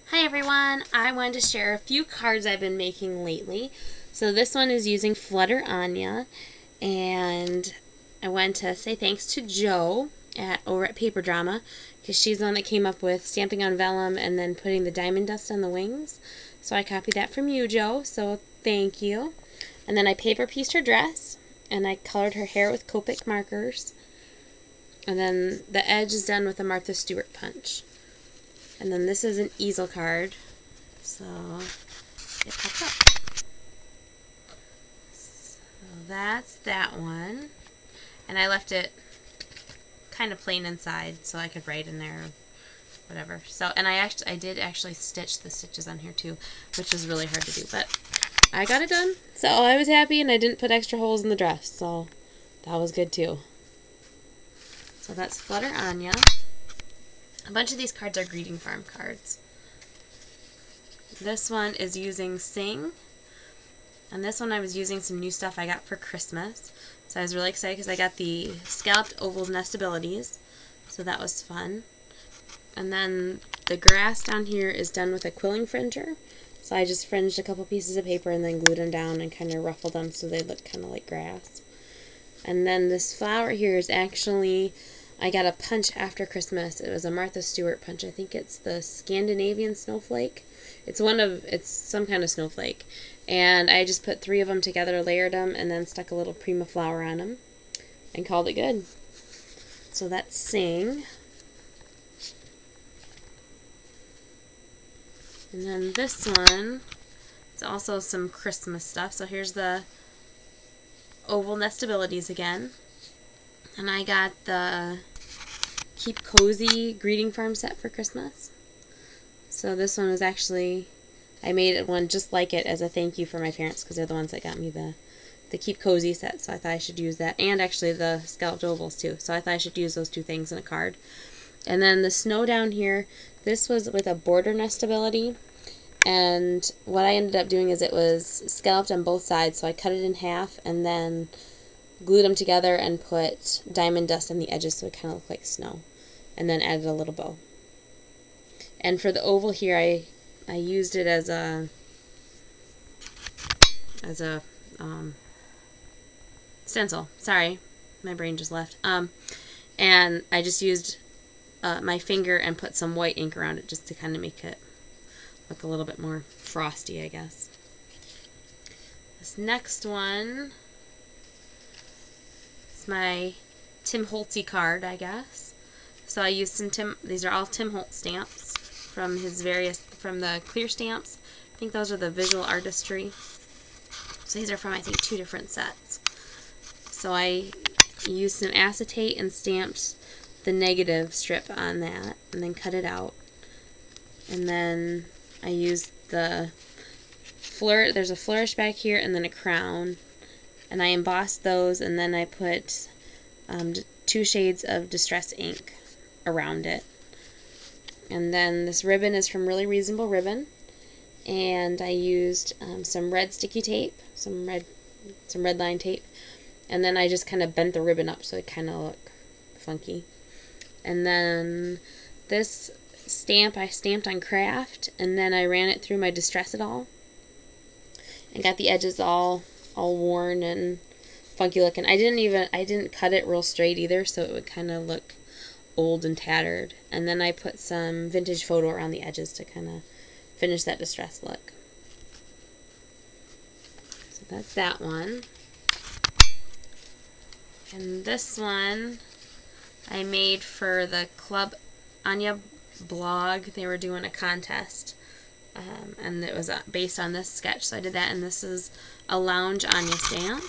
Hi everyone, I wanted to share a few cards I've been making lately. So this one is using Flutter Anya, and I wanted to say thanks to Jo over at Paper Drama, because she's the one that came up with stamping on vellum and then putting the diamond dust on the wings. So I copied that from you, Jo, so thank you. And then I paper pieced her dress, and I colored her hair with Copic markers. And then the edge is done with a Martha Stewart punch. And then this is an easel card, so it pops up. So that's that one. And I left it kind of plain inside so I could write in there, whatever. So, and I did actually stitch the stitches on here too, which was really hard to do, but I got it done. So I was happy, and I didn't put extra holes in the dress, so that was good too. So that's Flutter Anya. A bunch of these cards are Greeting Farm cards. This one is using Sing. And this one I was using some new stuff I got for Christmas. So I was really excited because I got the Scalloped Ovals Nestabilities. So that was fun. And then the grass down here is done with a quilling fringer. So I just fringed a couple pieces of paper and then glued them down and kind of ruffled them so they look kind of like grass. And then this flower here is actually, I got a punch after Christmas. It was a Martha Stewart punch. I think it's the Scandinavian snowflake. It's some kind of snowflake. And I just put 3 of them together, layered them, and then stuck a little Prima flower on them and called it good. So that's Sing. And then this one is also some Christmas stuff. So here's the oval nestabilities again. And I got the Keep Cozy Greeting Farm set for Christmas. So this one was actually, I made one just like it as a thank you for my parents, because they're the ones that got me the Keep Cozy set. So I thought I should use that, and actually the Scalloped Ovals too. So I thought I should use those 2 things in a card. And then the snow down here, this was with a border nestability. And what I ended up doing is it was scalloped on both sides, so I cut it in half and then glued them together and put diamond dust on the edges so it kind of looked like snow, and then added a little bow. And for the oval here, I used it as a stencil. Sorry, my brain just left. And I just used my finger and put some white ink around it just to kind of make it look a little bit more frosty, I guess. This next one, my Tim Holtzy card, I guess. So I used some these are all Tim Holtz stamps from from the clear stamps. I think those are the visual artistry. So these are from, I think, 2 different sets. So I used some acetate and stamped the negative strip on that, and then cut it out. And then I used there's a flourish back here and then a crown. And I embossed those, and then I put 2 shades of Distress ink around it. And then this ribbon is from Really Reasonable Ribbon, and I used some red sticky tape, some red line tape, and then I just kind of bent the ribbon up so it kind of looked funky. And then this stamp I stamped on Craft, and then I ran it through my Distress It All and got the edges all worn and funky looking. I didn't cut it real straight either, so it would kind of look old and tattered. And then I put some vintage photo around the edges to kind of finish that distress look. So that's that one. And this one I made for the Club Anya blog. They were doing a contest. And it was based on this sketch, so I did that, and this is a Lounge Anya stamp.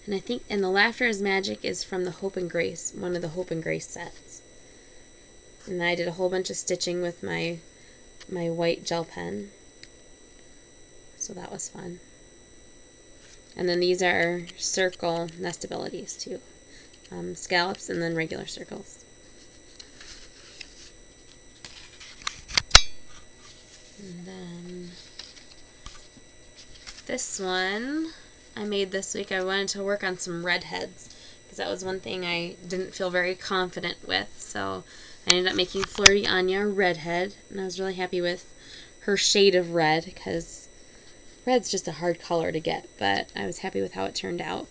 And I think, and the Laughter is Magic is from the Hope and Grace, one of the Hope and Grace sets. And I did a whole bunch of stitching with my white gel pen, so that was fun. And then these are circle nestabilities too, scallops and then regular circles. And then this one I made this week. I wanted to work on some redheads because that was one thing I didn't feel very confident with. So I ended up making Flirty Anya Redhead, and I was really happy with her shade of red, because red's just a hard color to get, but I was happy with how it turned out.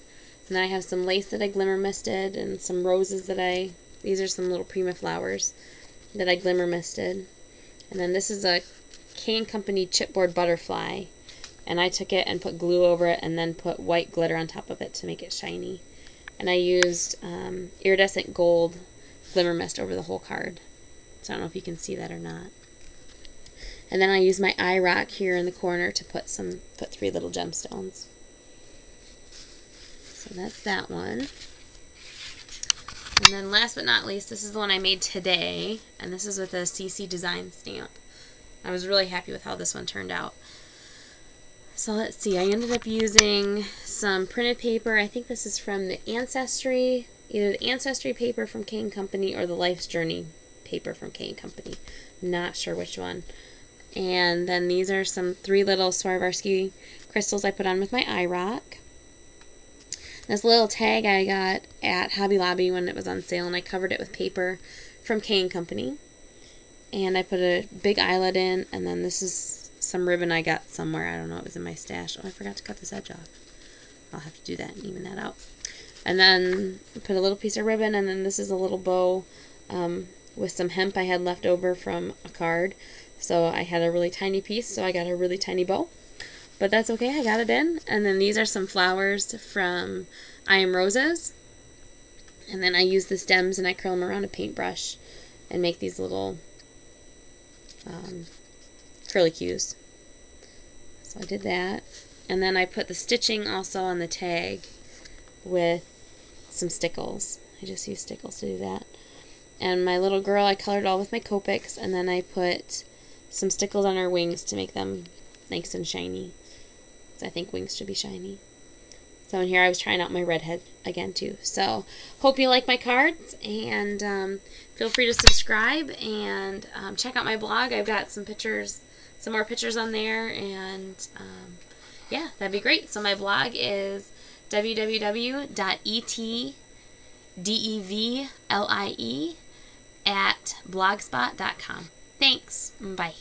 And then I have some lace that I glimmer misted, and some roses that these are some little Prima flowers that I glimmer misted. And then this is a K & Company chipboard butterfly, and I took it and put glue over it and then put white glitter on top of it to make it shiny. And I used iridescent gold glimmer mist over the whole card. So I don't know if you can see that or not. And then I used my eye rock here in the corner to put 3 little gemstones. So that's that one. And then last but not least, this is the one I made today, and this is with a CC Design stamp. I was really happy with how this one turned out. So let's see, I ended up using some printed paper. I think this is from the Ancestry, either the Ancestry paper from K & Company or the Life's Journey paper from K & Company. Not sure which one. And then these are some 3 little Swarovski crystals I put on with my eye rock. This little tag I got at Hobby Lobby when it was on sale, and I covered it with paper from K & Company. And I put a big eyelet in, and then this is some ribbon I got somewhere. I don't know, it was in my stash. Oh, I forgot to cut this edge off. I'll have to do that and even that out. And then put a little piece of ribbon, and then this is a little bow with some hemp I had left over from a card. So I had a really tiny piece, so I got a really tiny bow. But that's okay, I got it in. And then these are some flowers from I Am Roses. And then I use the stems and I curl them around a paintbrush and make these little curlicues. So I did that. And then I put the stitching also on the tag with some stickles. I just use stickles to do that. And my little girl, I colored all with my Copics, and then I put some stickles on her wings to make them nice and shiny. So I think wings should be shiny. So in here I was trying out my redhead again too. So hope you like my cards, and feel free to subscribe and check out my blog. I've got some pictures, some more pictures on there, and yeah, that'd be great. So my blog is www.etdevlie@blogspot.com. Thanks. Bye.